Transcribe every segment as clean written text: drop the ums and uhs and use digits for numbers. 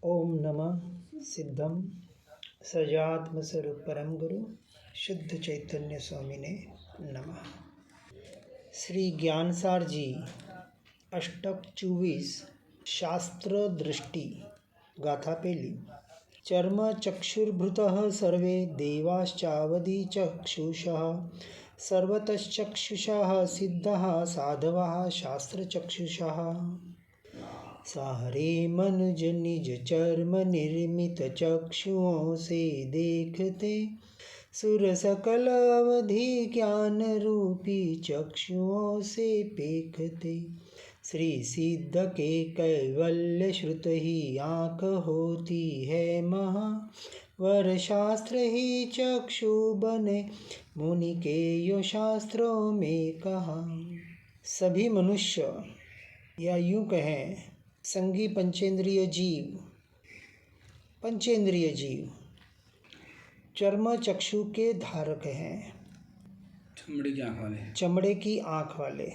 ओम नमः सिद्धम सजात्म स्वरूप परम गुरु शुद्ध चैतन्य स्वामी ने नमः। श्री ज्ञानसार जी अष्टक 24 शास्त्र दृष्टि गाथा पहली। चर्म चक्षुर्भृतः सर्वे देवाश्चावधि चक्षुषः सर्वतश्चक्षुषः सिद्धः साधवः शास्त्रचक्षुषः। सारे मनुज निज चर्म निर्मित चक्षुओं से देखते सुर सकल अवधि ज्ञान रूपी चक्षुओं से पेखते। श्री सिद्ध के कैवल्य श्रुत ही आँख होती है महा वर शास्त्र ही चक्षु बने मुनि के यो शास्त्रों में कहा। सभी मनुष्य या यूं कहें संगी पंचेंद्रिय जीव चर्म चक्षु के धारक हैं, चमड़े की आँख वाले,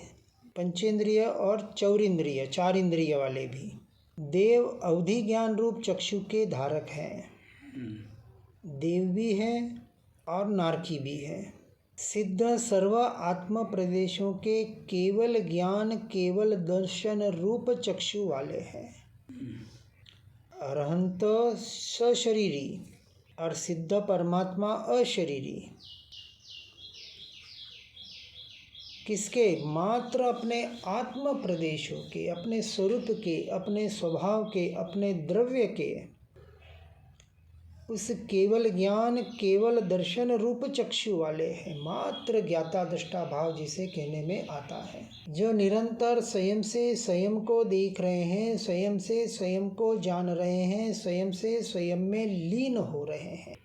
पंचेंद्रिय और चौरिंद्रिय चार इंद्रिय वाले भी। देव अवधि ज्ञान रूप चक्षु के धारक हैं, देव भी है और नारकी भी है। सिद्ध सर्व आत्म प्रदेशों के केवल ज्ञान केवल दर्शन रूप चक्षु वाले हैं। अरहंत सशरीरी और सिद्ध परमात्मा अशरीरी। किसके? मात्र अपने आत्म प्रदेशों के, अपने स्वरूप के, अपने स्वभाव के, अपने द्रव्य के उस केवल ज्ञान केवल दर्शन रूप चक्षु वाले हैं। मात्र ज्ञाता दृष्टा भाव जिसे कहने में आता है, जो निरंतर स्वयं से स्वयं को देख रहे हैं, स्वयं से स्वयं को जान रहे हैं, स्वयं से स्वयं में लीन हो रहे हैं।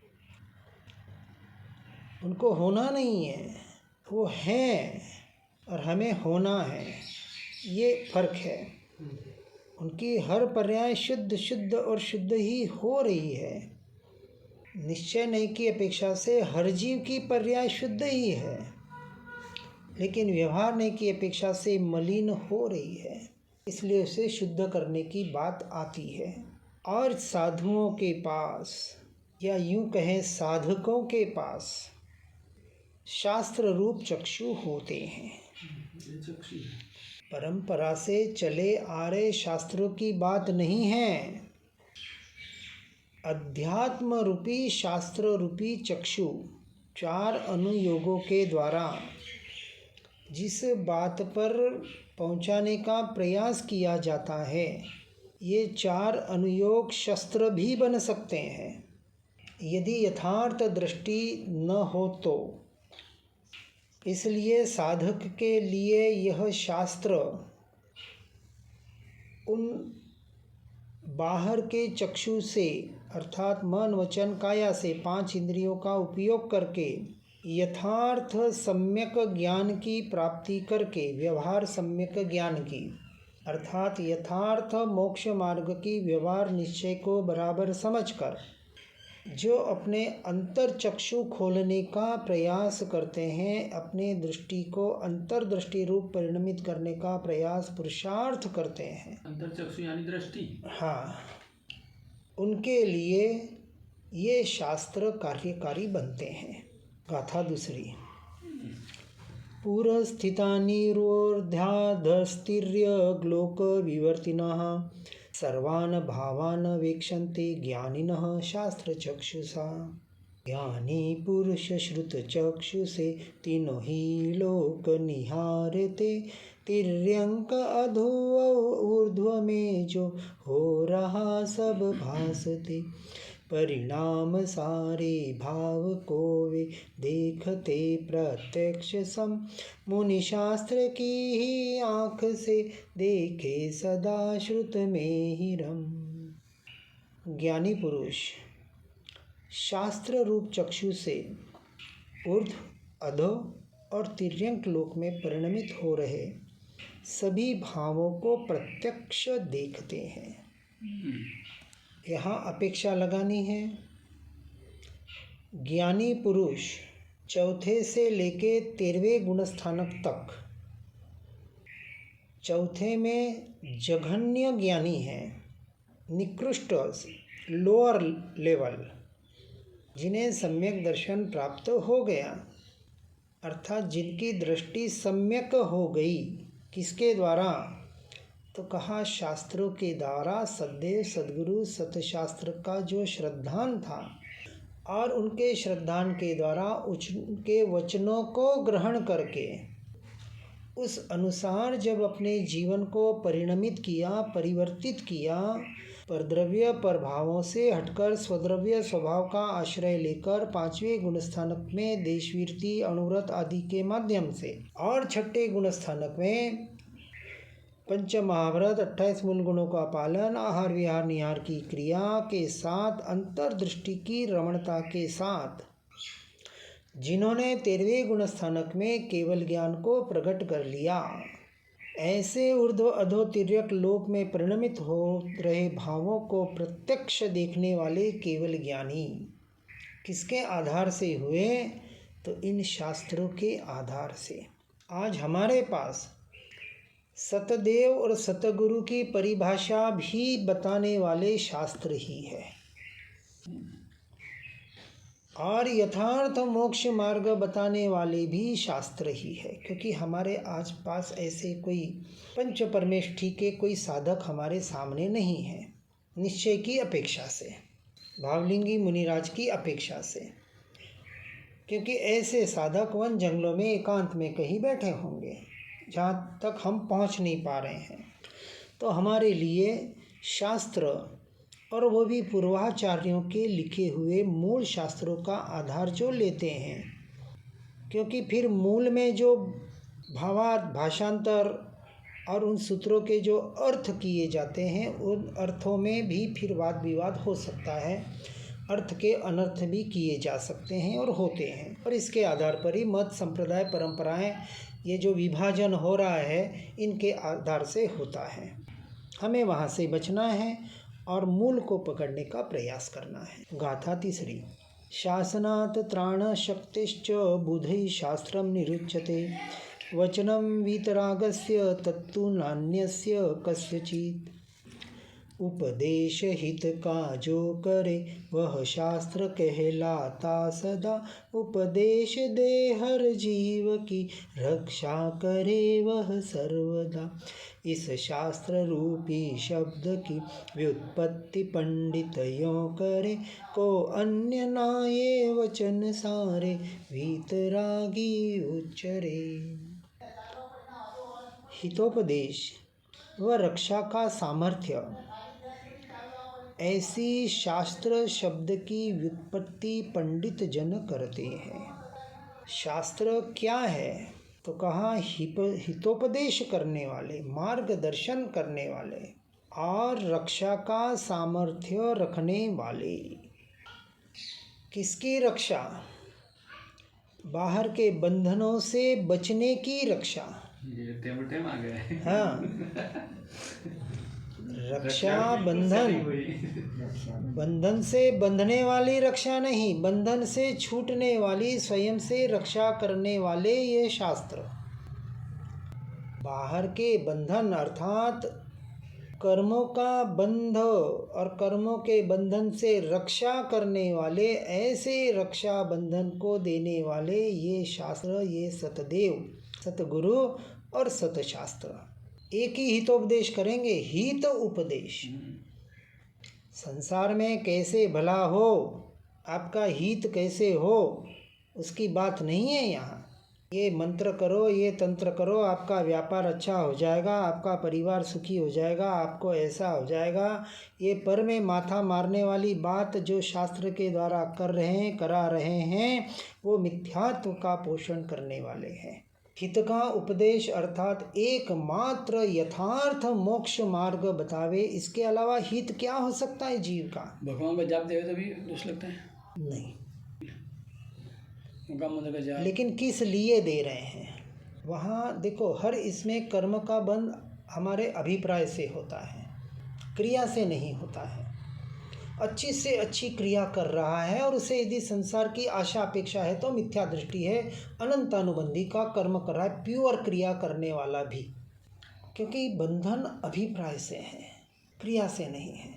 उनको होना नहीं है, वो हैं और हमें होना है, ये फर्क है। उनकी हर पर्याय शुद्ध और शुद्ध ही हो रही है। निश्चय नहीं की अपेक्षा से हर जीव की पर्याय शुद्ध ही है, लेकिन व्यवहार नहीं की अपेक्षा से मलिन हो रही है, इसलिए उसे शुद्ध करने की बात आती है। और साधुओं के पास या यूं कहें साधकों के पास शास्त्र रूप चक्षु होते हैं। परंपरा से चले आ रहे शास्त्रों की बात नहीं है। अध्यात्म रूपी शास्त्र रूपी चक्षु चार अनुयोगों के द्वारा जिस बात पर पहुंचाने का प्रयास किया जाता है, ये चार अनुयोग शस्त्र भी बन सकते हैं यदि यथार्थ दृष्टि न हो तो। इसलिए साधक के लिए यह शास्त्र उन बाहर के चक्षु से अर्थात मन वचन काया से पांच इंद्रियों का उपयोग करके यथार्थ सम्यक ज्ञान की प्राप्ति करके, व्यवहार सम्यक ज्ञान की अर्थात यथार्थ मोक्ष मार्ग की व्यवहार निश्चय को बराबर समझकर जो अपने अंतर चक्षु खोलने का प्रयास करते हैं, अपने दृष्टि को अंतर्दृष्टि रूप परिणमित करने का प्रयास पुरुषार्थ करते हैं। अंतर्चक्षु यानी दृष्टि। हाँ, उनके लिए ये शास्त्र कार्यकारी बनते हैं। गाथा दूसरी। पुरस्थितानिरोर्ध्याधस्तिर्य ग्लोक विवर्तिनः सर्वान् भावान् वीक्षन्ते ज्ञानिनः शास्त्रचक्षुषा। ज्ञानी पुरुष श्रुत चक्षु से तीनों ही लोक निहारते। तिर्यंक अधो ऊर्ध्व में जो हो रहा सब भासते। परिणाम सारे भाव को वे देखते प्रत्यक्ष सम। मुनि शास्त्र की ही आँख से देखे सदा श्रुत में ही रम। ज्ञानी पुरुष शास्त्र रूप चक्षु से ऊर्ध्व, अधो और तिर्यंक लोक में परिणमित हो रहे सभी भावों को प्रत्यक्ष देखते हैं। यहाँ अपेक्षा लगानी है। ज्ञानी पुरुष चौथे से लेके 13वें गुणस्थानक तक, चौथे में जघन्य ज्ञानी है निकृष्ट लोअर लेवल, जिन्हें सम्यक दर्शन प्राप्त हो गया, अर्थात जिनकी दृष्टि सम्यक हो गई, किसके द्वारा? तो कहा शास्त्रों के द्वारा, सद्देव सद्गुरु सतशास्त्र का जो श्रद्धान था और उनके श्रद्धान के द्वारा उनके वचनों को ग्रहण करके उस अनुसार जब अपने जीवन को परिणमित किया, परिवर्तित किया, परद्रव्य प्रभावों से हटकर स्वद्रव्य स्वभाव का आश्रय लेकर पांचवें गुणस्थानक में देशवीरति, अणुव्रत आदि के माध्यम से, और छठे गुणस्थानक में पंच महाव्रत 28 मूल गुणों का पालन, आहार विहार निहार की क्रिया के साथ, अंतर्दृष्टि की रमणता के साथ, जिन्होंने 13वें गुणस्थानक में केवल ज्ञान को प्रकट कर लिया, ऐसे ऊर्ध्व अधो तिर्यक लोक में परिणमित हो रहे भावों को प्रत्यक्ष देखने वाले केवल ज्ञानी किसके आधार से हुए? तो इन शास्त्रों के आधार से। आज हमारे पास सतदेव और सतगुरु की परिभाषा भी बताने वाले शास्त्र ही है, और यथार्थ मोक्ष मार्ग बताने वाले भी शास्त्र ही है, क्योंकि हमारे आस पास ऐसे कोई पंच परमेष्ठी के कोई साधक हमारे सामने नहीं है, निश्चय की अपेक्षा से, भावलिंगी मुनिराज की अपेक्षा से, क्योंकि ऐसे साधक वन जंगलों में एकांत में कहीं बैठे होंगे जहाँ तक हम पहुँच नहीं पा रहे हैं। तो हमारे लिए शास्त्र, और वो भी पूर्वाचार्यों के लिखे हुए मूल शास्त्रों का आधार जो लेते हैं, क्योंकि फिर मूल में जो भावार्थ, भाषांतर और उन सूत्रों के जो अर्थ किए जाते हैं, उन अर्थों में भी फिर वाद विवाद हो सकता है, अर्थ के अनर्थ भी किए जा सकते हैं और होते हैं, और इसके आधार पर ही मत, संप्रदाय, परंपराएं, ये जो विभाजन हो रहा है, इनके आधार से होता है। हमें वहाँ से बचना है और मूल को पकड़ने का प्रयास करना है। गाथा तीसरी। शासनात् त्राण शक्तिश्च बुधै शास्त्रम निरुच्यते, वचनम वीतरागस्य तत्तु नान्यस्य कस्यचित्। उपदेश हित का जो करे वह शास्त्र कहलाता सदा, उपदेश दे हर जीव की रक्षा करे वह सर्वदा। इस शास्त्र रूपी शब्द की व्युत्पत्ति पंडित यों करे, को अन्य ना ये वचन सारे वीतरागी उच्चरे। हितोपदेश व रक्षा का सामर्थ्य, ऐसी शास्त्र शब्द की व्युत्पत्ति पंडित जन करते हैं। शास्त्र क्या है? तो कहा हितोपदेश करने वाले, मार्गदर्शन करने वाले, और रक्षा का सामर्थ्य रखने वाले। किसकी रक्षा? बाहर के बंधनों से बचने की रक्षा। ये टेम आ गया है। हाँ, रक्षा बंधन, बंधन से बंधने वाली रक्षा नहीं, बंधन से छूटने वाली, स्वयं से रक्षा करने वाले ये शास्त्र। बाहर के बंधन अर्थात कर्मों का बंध और कर्मों के बंधन से रक्षा करने वाले, ऐसे रक्षा बंधन को देने वाले ये शास्त्र, ये सतदेव, सतगुरु और सतशास्त्र। एक ही हितोपदेश करेंगे, हित उपदेश। संसार में कैसे भला हो, आपका हित कैसे हो, उसकी बात नहीं है यहाँ। ये मंत्र करो, ये तंत्र करो, आपका व्यापार अच्छा हो जाएगा, आपका परिवार सुखी हो जाएगा, आपको ऐसा हो जाएगा, ये पर में माथा मारने वाली बात जो शास्त्र के द्वारा कर रहे हैं, करा रहे हैं, वो मिथ्यात्व का पोषण करने वाले हैं। हित का उपदेश अर्थात एकमात्र यथार्थ मोक्ष मार्ग बतावे, इसके अलावा हित क्या हो सकता है जीव का? भगवान का जाप देवे तो भी दोष लगता है? नहीं। का लेकिन किस लिए दे रहे हैं? वहाँ देखो, हर इसमें कर्म का बंध हमारे अभिप्राय से होता है, क्रिया से नहीं होता है। अच्छी से अच्छी क्रिया कर रहा है और उसे यदि संसार की आशा अपेक्षा है तो मिथ्या दृष्टि है, अनंत अनुबंधी का कर्म कर रहा है, प्योर क्रिया करने वाला भी, क्योंकि बंधन अभिप्राय से है, क्रिया से नहीं है।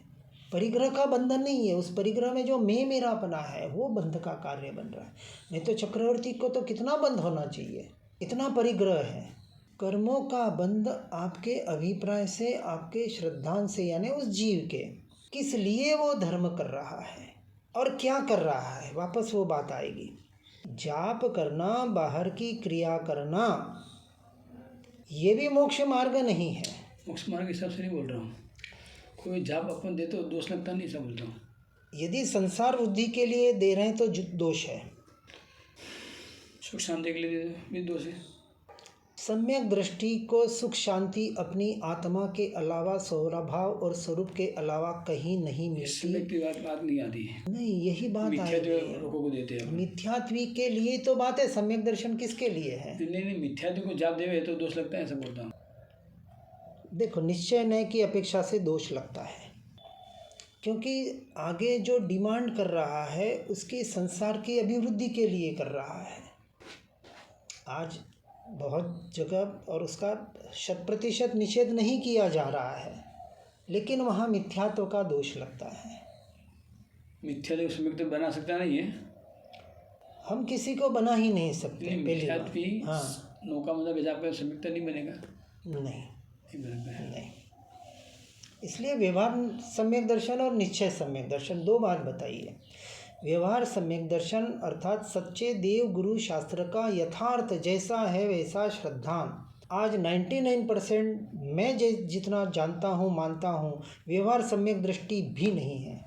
परिग्रह का बंधन नहीं है, उस परिग्रह में जो मैं मेरापना है वो बंध का कार्य बन रहा है। नहीं तो चक्रवर्ती को तो कितना बंध होना चाहिए, इतना परिग्रह है। कर्मों का बंध आपके अभिप्राय से, आपके श्रद्धांत से, यानी उस जीव के किस लिए वो धर्म कर रहा है और क्या कर रहा है, वापस वो बात आएगी। जाप करना, बाहर की क्रिया करना, ये भी मोक्ष मार्ग नहीं है। मोक्ष मार्ग के हिसाब से नहीं बोल रहा हूँ, कोई जाप अपन दे तो दोष लगता नहीं, ऐसा बोल रहा हूँ। यदि संसार वृद्धि के लिए दे रहे हैं तो दोष है, सुख शांति के लिए दे दो भी दोष है। सम्यक दृष्टि को सुख शांति अपनी आत्मा के अलावा, स्वभाव और स्वरूप के अलावा कहीं नहीं मिलती। की बात नहीं आती है, नहीं, यही बात मिथ्या आएगी। जो लोगों को देते हैं, मिथ्यात्वी के लिए तो बात है, सम्यक दर्शन किसके लिए है? नहीं, मिथ्या को जाप देवे तो दोष लगता है, ऐसा बोलता हूँ। देखो, निश्चय न की अपेक्षा से दोष लगता है, क्योंकि आगे जो डिमांड कर रहा है उसकी संसार की अभिवृद्धि के लिए कर रहा है। आज बहुत जगह और उसका 100% निषेध नहीं किया जा रहा है, लेकिन वहाँ मिथ्यात्व का दोष लगता है। मिथ्या जो सम्यक तो बना सकता नहीं है, हम किसी को बना ही नहीं सकते। पहली बात, मिथ्यात्वी हाँ, नौका मतलब जाप का सम्यक नहीं बनेगा, नहीं बनता है। नहीं। इसलिए व्यवहार सम्यक दर्शन और निश्चय सम्यक दर्शन दो बात बताइए। व्यवहार सम्यक दर्शन अर्थात सच्चे देव गुरु शास्त्र का यथार्थ जैसा है वैसा श्रद्धान। आज 99% मैं जितना जानता हूँ, मानता हूँ, व्यवहार सम्यक दृष्टि भी नहीं है।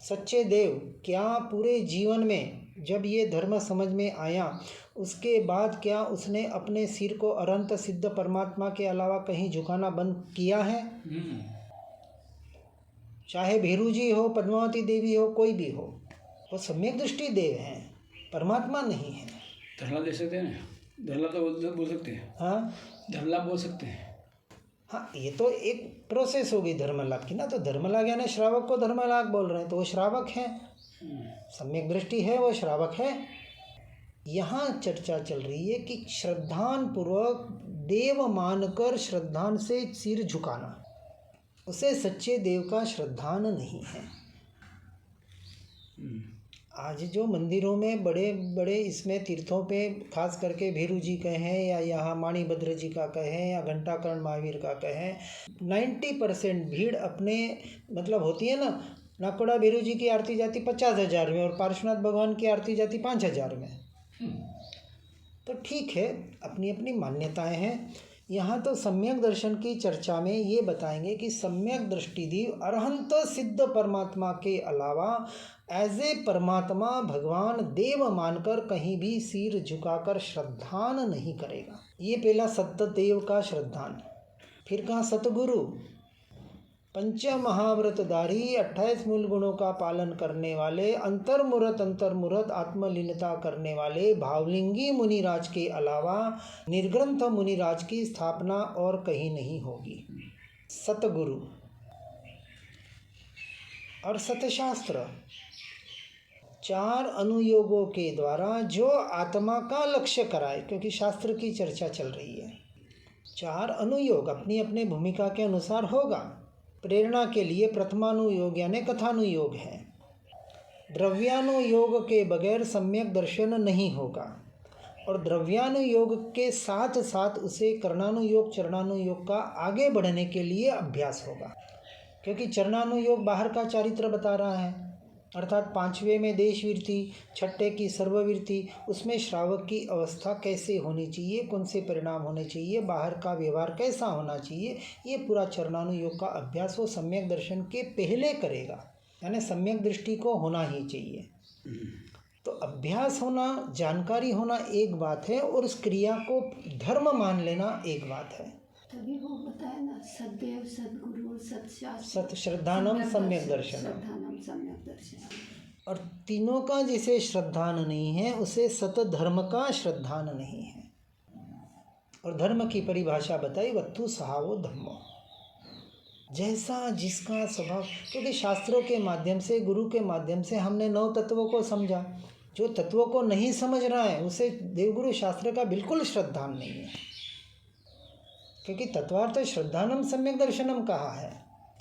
सच्चे देव क्या पूरे जीवन में जब ये धर्म समझ में आया उसके बाद क्या उसने अपने सिर को अनंत सिद्ध परमात्मा के अलावा कहीं झुकाना बंद किया है? चाहे भेरू जी हो, पद्मावती देवी हो, कोई भी हो, वो सम्यक दृष्टि देव हैं, परमात्मा नहीं है। धरला दे सकते हैं, धरला तो बोल सकते हैं। हाँ, धरला बोल सकते हैं। हाँ, ये तो एक प्रोसेस होगी धर्मलाभ की ना। तो धर्मलाभ यानी श्रावक को धर्मलाभ बोल रहे हैं, तो वो श्रावक है, सम्यक दृष्टि है, वो श्रावक है। यहाँ चर्चा चल रही है कि श्रद्धान पूर्वक देव मानकर श्रद्धान से सिर झुकाना, उसे सच्चे देव का श्रद्धान नहीं है। आज जो मंदिरों में बड़े बड़े इसमें तीर्थों पे खास करके भीरू जी कहें या यहाँ माणिभद्र जी का कहें या घंटाकर्ण महावीर का कहें, 90% भीड़ अपने मतलब होती है ना। नाकोड़ा भीरू जी की आरती जाती 50,000 में और पार्श्वनाथ भगवान की आरती जाती 5,000 में। तो ठीक है, अपनी अपनी मान्यताएं हैं। यहाँ तो सम्यक दर्शन की चर्चा में ये बताएंगे कि सम्यक दृष्टिदेव अरहंत सिद्ध परमात्मा के अलावा एज ए परमात्मा भगवान देव मानकर कहीं भी सिर झुकाकर श्रद्धान नहीं करेगा। ये पहला सत्यदेव का श्रद्धान। फिर कहा सतगुरु, पंच महाव्रतधारी 28 मूल गुणों का पालन करने वाले, अंतर्मुरत आत्मलीनता करने वाले भावलिंगी मुनिराज के अलावा निर्ग्रंथ मुनिराज की स्थापना और कहीं नहीं होगी। सतगुरु और सतशास्त्र 4 अनुयोगों के द्वारा जो आत्मा का लक्ष्य कराए, क्योंकि शास्त्र की चर्चा चल रही है। 4 अनुयोग अपनी अपनी भूमिका के अनुसार होगा। प्रेरणा के लिए प्रथमानुयोग यानी कथानुयोग है। द्रव्यानुयोग के बगैर सम्यक दर्शन नहीं होगा, और द्रव्यानुयोग के साथ साथ उसे कर्णानुयोग चरणानुयोग का आगे बढ़ने के लिए अभ्यास होगा। क्योंकि चरणानुयोग बाहर का चारित्र बता रहा है, अर्थात 5वें में देशवीरति, 6ठे की सर्ववीरति, उसमें श्रावक की अवस्था कैसे होनी चाहिए, कौन से परिणाम होने चाहिए, बाहर का व्यवहार कैसा होना चाहिए, ये पूरा चरणानुयोग का अभ्यास वो सम्यक दर्शन के पहले करेगा। यानी सम्यक दृष्टि को होना ही चाहिए। तो अभ्यास होना, जानकारी होना एक बात है, और उस क्रिया को धर्म मान लेना एक बात है। तभी वो बताया ना, सदैव सदगुरु सत्शास्त्र सत श्रद्धानम सम्यक दर्शन। श्रद्धानम सम्यक दर्शन। और तीनों का जिसे श्रद्धान नहीं है उसे सत धर्म का श्रद्धान नहीं है। और धर्म की परिभाषा बताई, वत्तु सहावो धम्मो, जैसा जिसका स्वभाव। क्योंकि शास्त्रों के माध्यम से, गुरु के माध्यम से हमने 9 तत्वों को समझा। जो तत्वों को नहीं समझ रहा है उसे देवगुरु शास्त्र का बिल्कुल श्रद्धान नहीं है। क्योंकि तत्वार्थ श्रद्धानम सम्यक दर्शनम कहा है,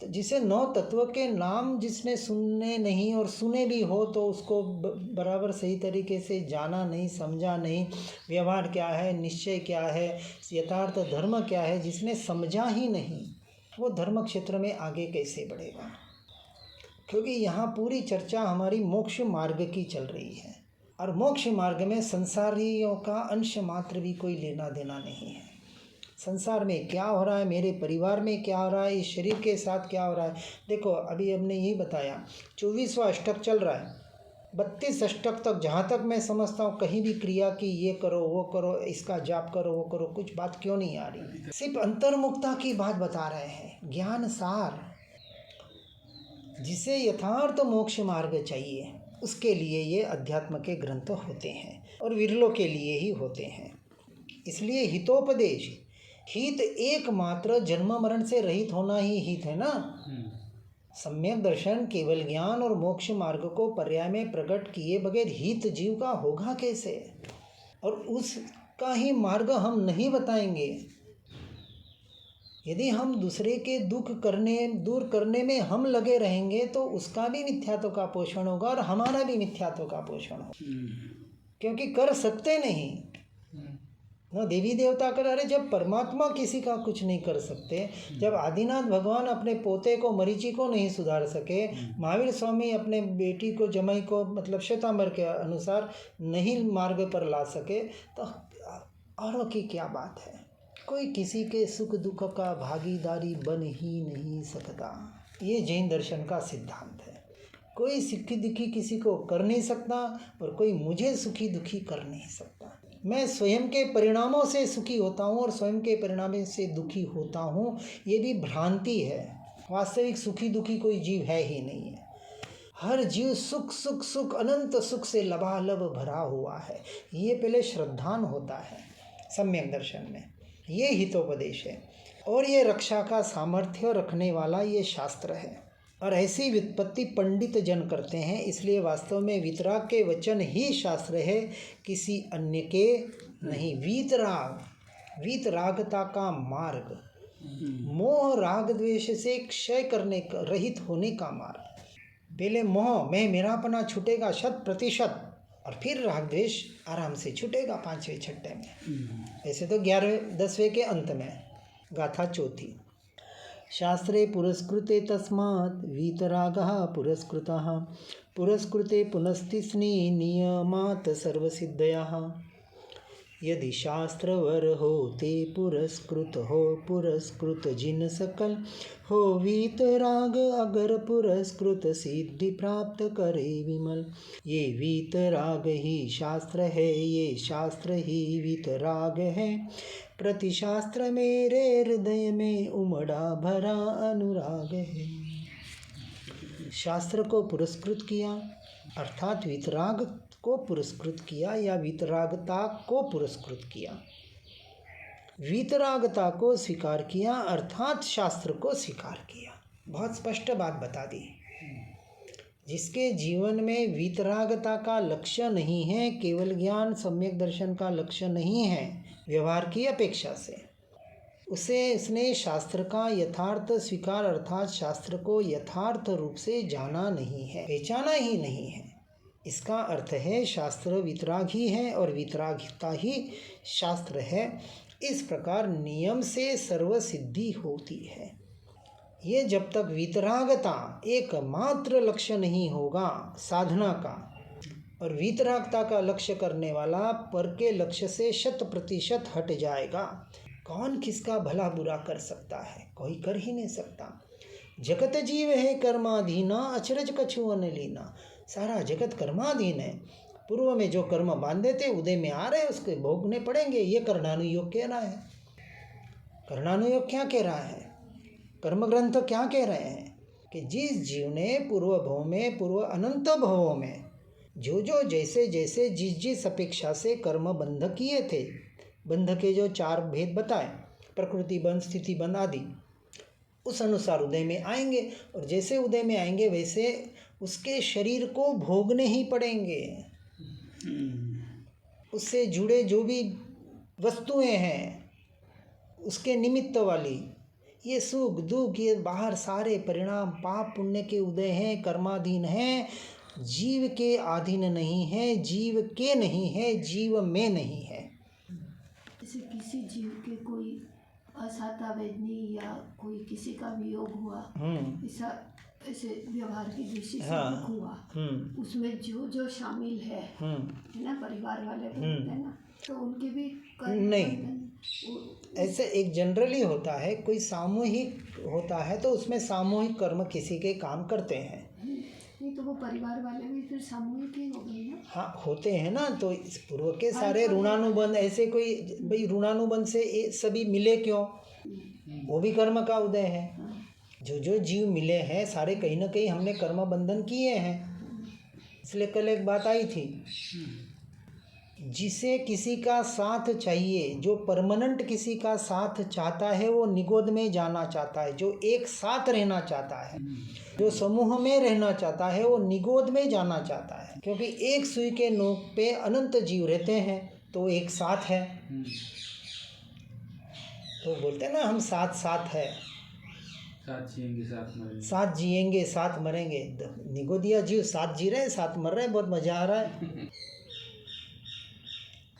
तो जिसे 9 तत्व के नाम जिसने सुने नहीं और सुने भी हो तो उसको बराबर सही तरीके से जाना नहीं, समझा नहीं, व्यवहार क्या है, निश्चय क्या है, यथार्थ धर्म क्या है, जिसने समझा ही नहीं, वो धर्म क्षेत्र में आगे कैसे बढ़ेगा? क्योंकि यहाँ पूरी चर्चा हमारी मोक्ष मार्ग की चल रही है और मोक्ष मार्ग में संसारियों का अंश मात्र भी कोई लेना देना नहीं है। संसार में क्या हो रहा है, मेरे परिवार में क्या हो रहा है, इस शरीर के साथ क्या हो रहा है। देखो अभी हमने यही बताया 24वां अष्टक चल रहा है, 32 अष्टक तक जहाँ तक मैं समझता हूँ कहीं भी क्रिया की ये करो वो करो, इसका जाप करो वो करो, कुछ बात क्यों नहीं आ रही? सिर्फ अंतर्मुक्ता की बात बता रहे हैं, ज्ञान सार। जिसे यथार्थ मोक्ष मार्ग चाहिए उसके लिए ये अध्यात्म के ग्रंथ होते हैं और विरलों के लिए ही होते हैं। इसलिए हितोपदेश, हित एकमात्र जन्म मरण से रहित होना ही हित है ना। सम्यक दर्शन केवल ज्ञान और मोक्ष मार्ग को पर्याय में प्रकट किए बगैर हित जीव का होगा कैसे? और उसका ही मार्ग हम नहीं बताएंगे। यदि हम दूसरे के दुख दूर करने में हम लगे रहेंगे तो उसका भी मिथ्यात्व का पोषण होगा और हमारा भी मिथ्यात्व का पोषण होगा, क्योंकि कर सकते नहीं ना। देवी देवता कर, अरे जब परमात्मा किसी का कुछ नहीं कर सकते, जब आदिनाथ भगवान अपने पोते को मरीचि को नहीं सुधार सके, महावीर स्वामी अपने बेटी को जमाई को मतलब श्वेतांबर के अनुसार नहीं मार्ग पर ला सके, तो और की क्या बात है? कोई किसी के सुख दुख का भागीदारी बन ही नहीं सकता। ये जैन दर्शन का सिद्धांत है। कोई सुखी दुखी किसी को कर नहीं सकता और कोई मुझे सुखी दुखी कर नहीं सकता। मैं स्वयं के परिणामों से सुखी होता हूँ और स्वयं के परिणामों से दुखी होता हूँ, ये भी भ्रांति है। वास्तविक सुखी दुखी कोई जीव है ही नहीं है। हर जीव सुख सुख सुख अनंत सुख से लबालब भरा हुआ है। ये पहले श्रद्धान होता है सम्यक दर्शन में। ये हितोपदेश है और ये रक्षा का सामर्थ्य रखने वाला ये शास्त्र है। और ऐसी व्युत्पत्ति पंडित जन करते हैं, इसलिए वास्तव में वीतराग के वचन ही शास्त्र है, किसी अन्य के नहीं। वीतराग, वीतरागता का मार्ग, मोह राग द्वेष से क्षय करने का, रहित होने का मार्ग। पहले मोह में मेरापना छूटेगा 100%, और फिर राग द्वेष आराम से छूटेगा 5वें छठे में। ऐसे तो 11वें 10वें के अंत में गाथा चौथी। शास्त्रे पुरस्कृते तस्मात् वीतरागः पुरस्कृतः, पुरस्कृते पुनस्तिस्नि नियमात् सर्वसिद्धयः। यदि शास्त्रवर हो ते पुरस्कृत हो, पुरस्कृत जिन सकल हो वीतराग, अगर पुरस्कृत सिद्धि प्राप्त करे विमल। ये वीतराग ही शास्त्र है, ये शास्त्र ही वीतराग है। प्रति शास्त्र मेरे हृदय में उमड़ा भरा अनुराग है। शास्त्र को पुरस्कृत किया अर्थात वीतराग को पुरस्कृत किया या वीतरागता को पुरस्कृत किया। वीतरागता को स्वीकार किया अर्थात शास्त्र को स्वीकार किया। बहुत स्पष्ट बात बता दी। जिसके जीवन में वीतरागता का लक्ष्य नहीं है, केवल ज्ञान सम्यक दर्शन का लक्ष्य नहीं है व्यवहार की अपेक्षा से, उसने शास्त्र का यथार्थ स्वीकार अर्थात शास्त्र को यथार्थ रूप से जाना नहीं है, पहचाना ही नहीं है। इसका अर्थ है शास्त्र वीतराग ही है और वीतरागिता ही शास्त्र है। इस प्रकार नियम से सर्व सिद्धि होती है। ये जब तक वीतरागता एकमात्र लक्ष्य नहीं होगा साधना का, और वीतरागता का लक्ष्य करने वाला पर के लक्ष्य से 100% हट जाएगा, कौन किसका भला बुरा कर सकता है? कोई कर ही नहीं सकता। जगत जीव है कर्माधीना, अचरज कछु अन लीना। सारा जगत कर्माधीन है। पूर्व में जो कर्म बांधे थे उदय में आ रहे, उसके भोगने पड़ेंगे। ये कर्णानुयोग कह रहा है। कर्णानुयोग क्या कह रहा है? कर्म ग्रंथ क्या कह रहे हैं कि जिस जीव ने पूर्व भव में, पूर्व अनंत भवों में जो जो जैसे जैसे जिस अपेक्षा से कर्म बंध किए थे, बंध के जो 4 भेद बताए, प्रकृति बंध, स्थिति बंध आदि, उस अनुसार उदय में आएंगे। और जैसे उदय में आएंगे वैसे उसके शरीर को भोगने ही पड़ेंगे। उससे जुड़े जो भी वस्तुएं हैं उसके निमित्त वाली, ये सुख दुख ये बाहर सारे परिणाम पाप पुण्य के उदय हैं, कर्माधीन हैं, जीव के अधीन नहीं है, जीव के नहीं है, जीव में नहीं है। जैसे किसी जीव के कोई असाता वेदनी या कोई किसी का वियोग हुआ, ऐसा ऐसे व्यवहार की दृष्टि से दुख हुआ, उसमें जो जो शामिल है ना, परिवार वाले बोलते हैं ना, तो उनके भी नहीं, ऐसे एक जनरली होता है, कोई सामूहिक होता है तो उसमें सामूहिक कर्म किसी के काम करते हैं। नहीं तो वो परिवार वाले भी फिर सामूहिक ही हो गए ना। हाँ होते हैं ना, तो इस पूर्व के सारे ऋणानुबंध, ऐसे कोई भाई ऋणानुबंध से सभी मिले क्यों, वो भी कर्म का उदय है। जो जो जीव मिले हैं सारे कहीं ना कहीं हमने कर्म बंधन किए हैं। इसलिए कल एक बात आई थी, जिसे किसी का साथ चाहिए, जो परमानेंट किसी का साथ चाहता है वो निगोद में जाना चाहता है, जो एक साथ रहना चाहता है, जो समूह में रहना चाहता है वो निगोद में जाना चाहता है, क्योंकि एक सुई के नोक पे अनंत जीव रहते हैं तो एक साथ है। तो बोलते हैं ना हम साथ साथ है, साथ जिएंगे साथ मरेंगे, साथ जिएंगे साथ मरेंगे। निगोदिया जीव साथ जी रहे हैं, साथ मर रहे हैं, बहुत मजा आ रहा है।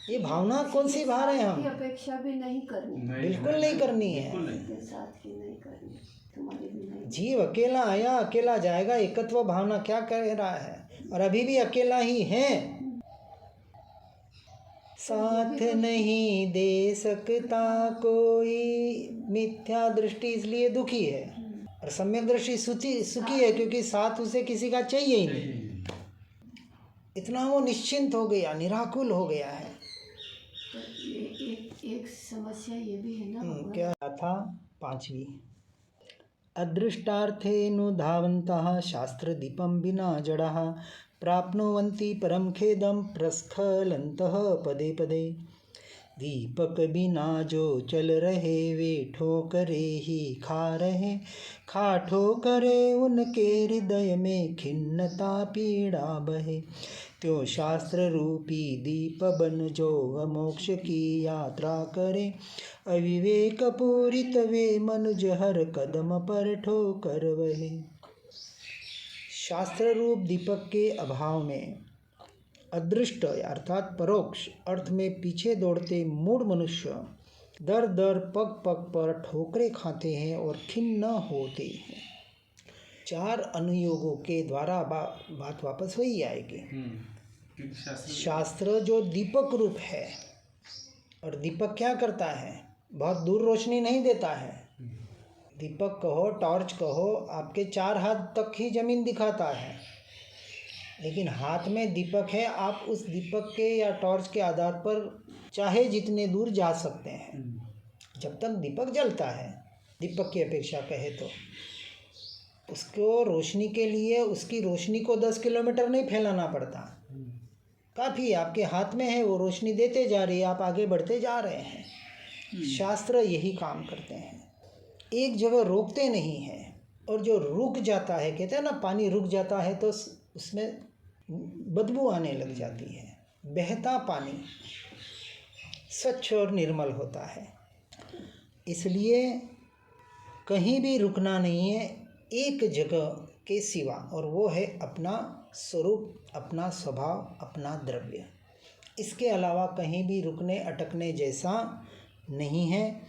ये भावना कौन सी बाहर है, हम अपेक्षा भी नहीं करनी, बिल्कुल नहीं करनी है, साथ की नहीं करनी, तुम्हारी भी नहीं। जीव अकेला आया अकेला जाएगा, एकत्व भावना क्या कह रहा है, और अभी भी अकेला ही है। साथ नहीं दे सकता कोई, मिथ्या दृष्टि इसलिए दुखी है, और सम्यक दृष्टि सुखी है, क्योंकि साथ उसे किसी का चाहिए ही नहीं। इतना वो निश्चिंत हो गया, निराकुल हो गया है। एक समस्या ये भी है ना, क्या था 5वीं, अदृष्टार्थेऽनुधावन्तः शास्त्रदीपं विना जडाः प्राप्नुवन्ति परम खेदं प्रस्खलन्तः पदे पदे। दीपक बिना जो चल रहे वे ठोकरे ही खा रहे, खा ठोकरे उनके हृदय में खिन्नता पीड़ा बहे। त्यो शास्त्र रूपी दीप बन जो मोक्ष की यात्रा करे, अविवेक पूरित वे मनुज हर कदम पर ठोकर वहे। शास्त्र रूप दीपक के अभाव में अदृष्ट अर्थात परोक्ष अर्थ में पीछे दौड़ते मूढ़ मनुष्य दर दर पग पग पर ठोकरे खाते हैं और खिन्न होते हैं। 4 अनुयोगों के द्वारा बात वापस वही आएगी। शास्त्र जो दीपक रूप है, और दीपक क्या करता है, बहुत दूर रोशनी नहीं देता है। दीपक कहो टॉर्च कहो, आपके 4 हाथ तक ही जमीन दिखाता है, लेकिन हाथ में दीपक है, आप उस दीपक के या टॉर्च के आधार पर चाहे जितने दूर जा सकते हैं, जब तक दीपक जलता है। दीपक की अपेक्षा कहे तो उसको रोशनी के लिए उसकी रोशनी को 10 किलोमीटर नहीं फैलाना पड़ता, काफ़ी आपके हाथ में है, वो रोशनी देते जा रही है, आप आगे बढ़ते जा रहे हैं। शास्त्र यही काम करते हैं, एक जगह रोकते नहीं हैं। और जो रुक जाता है, कहते हैं ना पानी रुक जाता है तो उसमें बदबू आने लग जाती है, बहता पानी स्वच्छ और निर्मल होता है। इसलिए कहीं भी रुकना नहीं है एक जगह के सिवा, और वो है अपना स्वरूप, अपना स्वभाव, अपना द्रव्य। इसके अलावा कहीं भी रुकने अटकने जैसा नहीं है।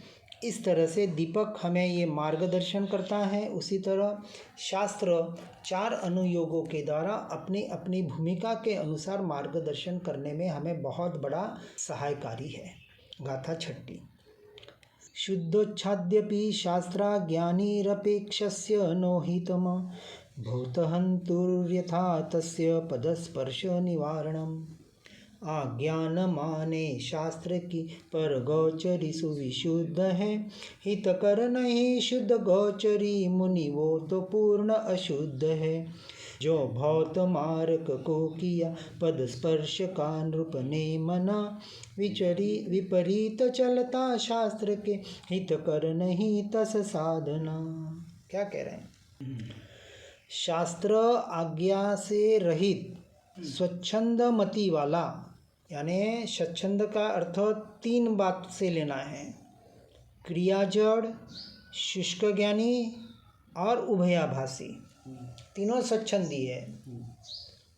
इस तरह से दीपक हमें ये मार्गदर्शन करता है। उसी तरह शास्त्र 4 अनुयोगों के द्वारा अपनी अपनी भूमिका के अनुसार मार्गदर्शन करने में हमें बहुत बड़ा सहायकारी है। गाथा 6 शुद्धोच्छाद्यपि शास्त्रा ज्ञानीरपेक्षस्य नोहितम भूतहन्तुर्यथा तस्य पदस्पर्श निवारणम्। आज्ञानमाने शास्त्र की पर गोचरी सुविशुद्ध है, हितकर नहीं शुद्ध गोचरी मुनि वो तो पूर्ण अशुद्ध है। जो भौत मार्ग को किया पद स्पर्श का नृप ने मना, विपरीत चलता शास्त्र के हितकर नहीं तस साधना। क्या कह रहे हैं, शास्त्र आज्ञा से रहित स्वच्छंद मति वाला, यानी स्वच्छंद का अर्थ 3 बात से लेना है, क्रिया जड़, शुष्क ज्ञानी और उभयाभासी, तीनों स्वच्छंदी है।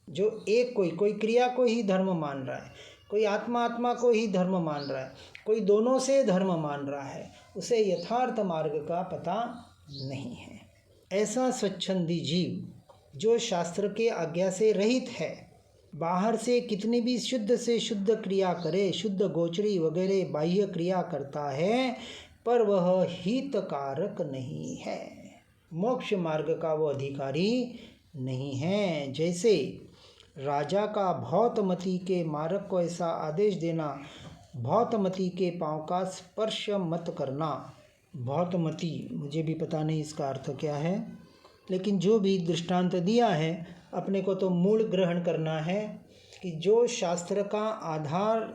जो एक कोई क्रिया को ही धर्म मान रहा है, कोई आत्मा को ही धर्म मान रहा है, कोई दोनों से धर्म मान रहा है, उसे यथार्थ मार्ग का पता नहीं है। ऐसा स्वच्छंदी जीव जो शास्त्र के आज्ञा से रहित है, बाहर से कितनी भी शुद्ध से शुद्ध क्रिया करे, शुद्ध गोचरी वगैरह बाह्य क्रिया करता है, पर वह हितकारक नहीं है, मोक्ष मार्ग का वो अधिकारी नहीं है। जैसे राजा का भौतमती के मार्ग को ऐसा आदेश देना, भौतमती के पांव का स्पर्श मत करना। भौतमती मुझे भी पता नहीं इसका अर्थ क्या है, लेकिन जो भी दृष्टांत दिया है अपने को तो मूल ग्रहण करना है कि जो शास्त्र का आधार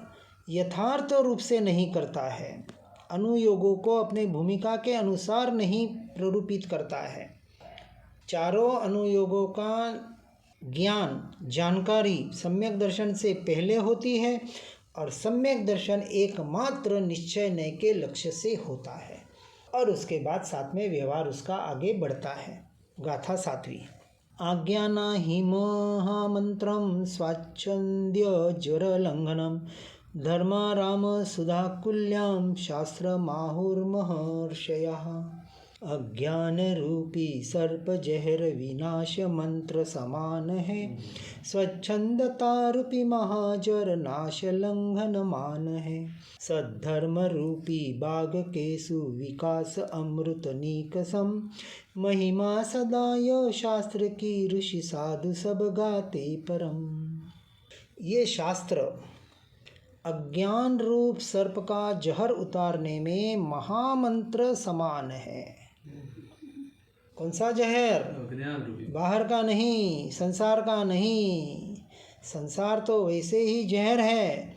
यथार्थ रूप से नहीं करता है, अनुयोगों को अपने भूमिका के अनुसार नहीं प्ररूपित करता है, चारों अनुयोगों का ज्ञान जानकारी सम्यक दर्शन से पहले होती है और सम्यक दर्शन एकमात्र निश्चय नय के लक्ष्य से होता है, और उसके बाद साथ में व्यवहार उसका आगे बढ़ता है। गाथा 7वीं। आज्ञाना हि महामंत्रम स्वाच्छंद्य ज्वरलंघनम धर्माराम सुधाकुल्याम शास्त्र माहुर्महर्षयः। अज्ञान रूपी सर्प जहर विनाश मंत्र समान है, स्वच्छंदता रूपी महाज्वर नाश लंघन मान है। सद्धर्म रूपी बाघ केसु विकास अमृत नीकसम, महिमा सदायो शास्त्र की ऋषि साधु सब गाते परम। ये शास्त्र अज्ञान रूप सर्प का जहर उतारने में महामंत्र समान है। कौन सा जहर? बाहर का नहीं, संसार का नहीं। संसार तो वैसे ही जहर है,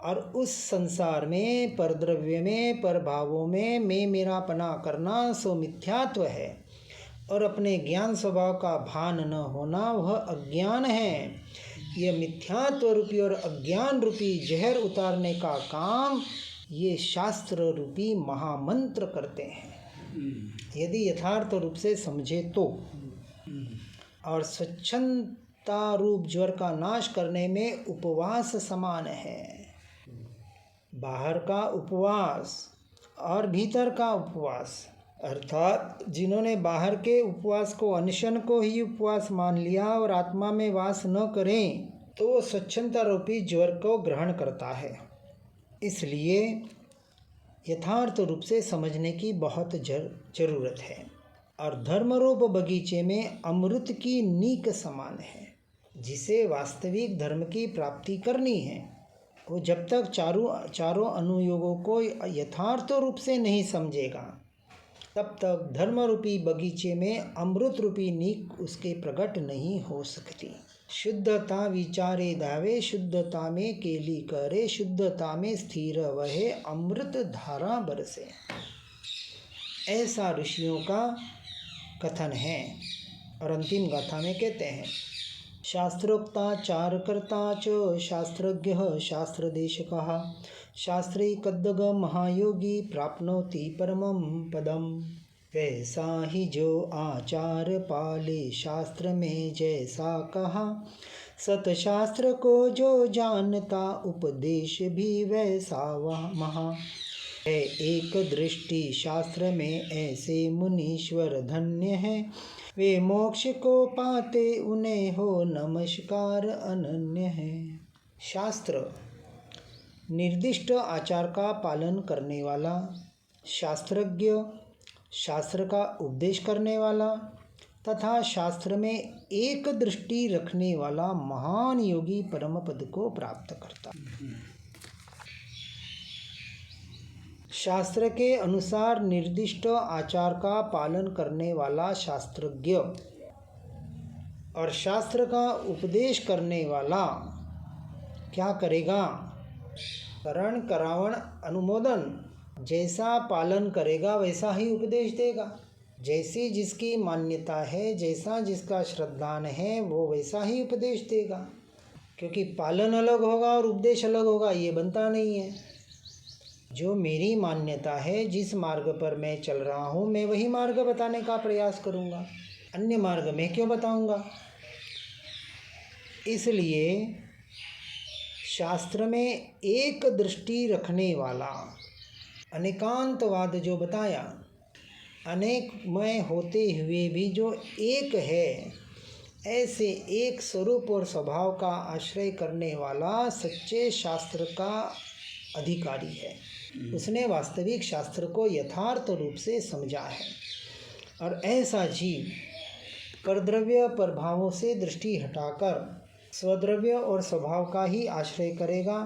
और उस संसार में परद्रव्य में परभावों में मैं मेरापना करना सो मिथ्यात्व है, और अपने ज्ञान स्वभाव का भान न होना वह अज्ञान है। यह मिथ्यात्व रूपी और अज्ञान रूपी जहर उतारने का काम ये शास्त्र रूपी महामंत्र करते हैं, यदि यथार्थ रूप से समझे तो। और स्वच्छंदता रूप ज्वर का नाश करने में उपवास समान है। बाहर का उपवास और भीतर का उपवास, अर्थात जिन्होंने बाहर के उपवास को, अनशन को ही उपवास मान लिया और आत्मा में वास न करें, तो वो स्वच्छंदता रूपी ज्वर को ग्रहण करता है। इसलिए यथार्थ रूप से समझने की बहुत जरूरत है। और धर्मरूप बगीचे में अमृत की नीक समान है। जिसे वास्तविक धर्म की प्राप्ति करनी है, वो जब तक चारों अनुयोगों को यथार्थ रूप से नहीं समझेगा, तब तक धर्म रूपी बगीचे में अमृत रूपी नीक उसके प्रकट नहीं हो सकती। शुद्धता विचारे धावे, शुद्धता में केली करे, शुद्धता में स्थिर वहे, अमृत धारा बरसे। ऐसा ऋषियों का कथन है। और अंतिम गाथा में कहते हैं, शास्त्रोक्ताचार कर्ता च शास्त्रज्ञ शास्त्रदेशकः, शास्त्री कद्दग महायोगी प्राप्नोति परमं पदम। वैसा ही जो आचार पाले शास्त्र में जैसा कहा, सतशास्त्र को जो जानता उपदेश भी वैसा वह महा है। एक दृष्टि शास्त्र में ऐसे मुनीश्वर धन्य है, वे मोक्ष को पाते उन्हें हो नमस्कार अनन्य है। शास्त्र निर्दिष्ट आचार का पालन करने वाला, शास्त्रज्ञ, शास्त्र का उपदेश करने वाला तथा शास्त्र में एक दृष्टि रखने वाला महान योगी परम पद को प्राप्त करता। शास्त्र के अनुसार निर्दिष्ट आचार का पालन करने वाला शास्त्रज्ञ और शास्त्र का उपदेश करने वाला क्या करेगा? करण करावण अनुमोदन, जैसा पालन करेगा वैसा ही उपदेश देगा। जैसी जिसकी मान्यता है, जैसा जिसका श्रद्धान है, वो वैसा ही उपदेश देगा। क्योंकि पालन अलग होगा और उपदेश अलग होगा, ये बनता नहीं है। जो मेरी मान्यता है, जिस मार्ग पर मैं चल रहा हूँ, मैं वही मार्ग बताने का प्रयास करूँगा, अन्य मार्ग मैं क्यों बताऊँगा। इसलिए शास्त्र में एक दृष्टि रखने वाला अनेकांतवाद जो बताया, अनेकमय होते हुए भी जो एक है, ऐसे एक स्वरूप और स्वभाव का आश्रय करने वाला सच्चे शास्त्र का अधिकारी है। उसने वास्तविक शास्त्र को यथार्थ रूप से समझा है। और ऐसा जीव परद्रव्य प्रभावों से दृष्टि हटाकर स्वद्रव्य और स्वभाव का ही आश्रय करेगा।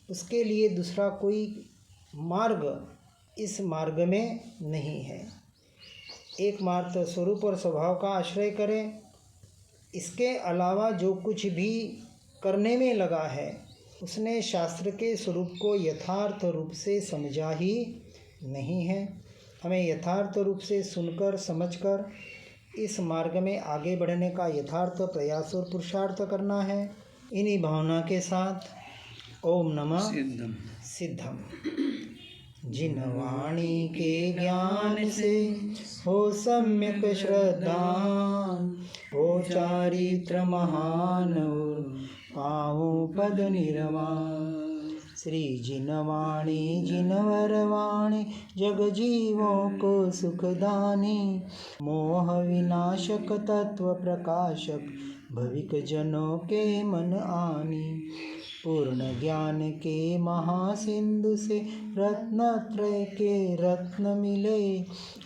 उसके लिए दूसरा कोई मार्ग इस मार्ग में नहीं है। एक मार्ग तो स्वरूप और स्वभाव का आश्रय करें, इसके अलावा जो कुछ भी करने में लगा है उसने शास्त्र के स्वरूप को यथार्थ रूप से समझा ही नहीं है। हमें यथार्थ रूप से सुनकर समझकर इस मार्ग में आगे बढ़ने का यथार्थ प्रयास और पुरुषार्थ करना है। इन्हीं भावना के साथ ओम नमः सिद्धम। जिन वाणी के ज्ञान से हो सम्यक श्रद्धा, हो चारित्र महान और पाऊँ पद निर्वाण। श्री जिनवाणी जिनवरवाणी जग जीवों को सुखदानी, मोह विनाशक तत्व प्रकाशक भविक जनों के मन आनी। पूर्ण ज्ञान के महासिंधु से रत्नत्रय के रत्न मिले,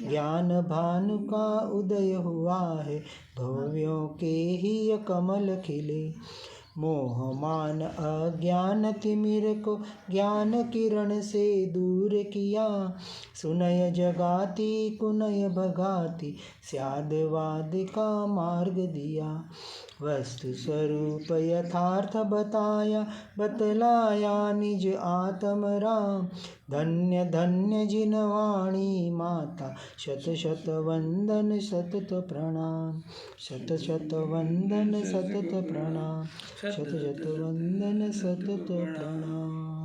ज्ञान भानु का उदय हुआ है, भव्यों के ही कमल खिले। मोह मान अज्ञान तिमिर को ज्ञान किरण से दूर किया, सुनय जगाती कुनय भगाती स्यादवाद का मार्ग दिया। वस्तु स्वरूप यथार्थ बताया, बतलाया निज आत्म राम। धन्य धन्य जिनवाणी माता, शत शत वंदन सतत प्रणाम। शत शत वंदन सतत प्रणाम। शत शत वंदन सतत प्रणाम।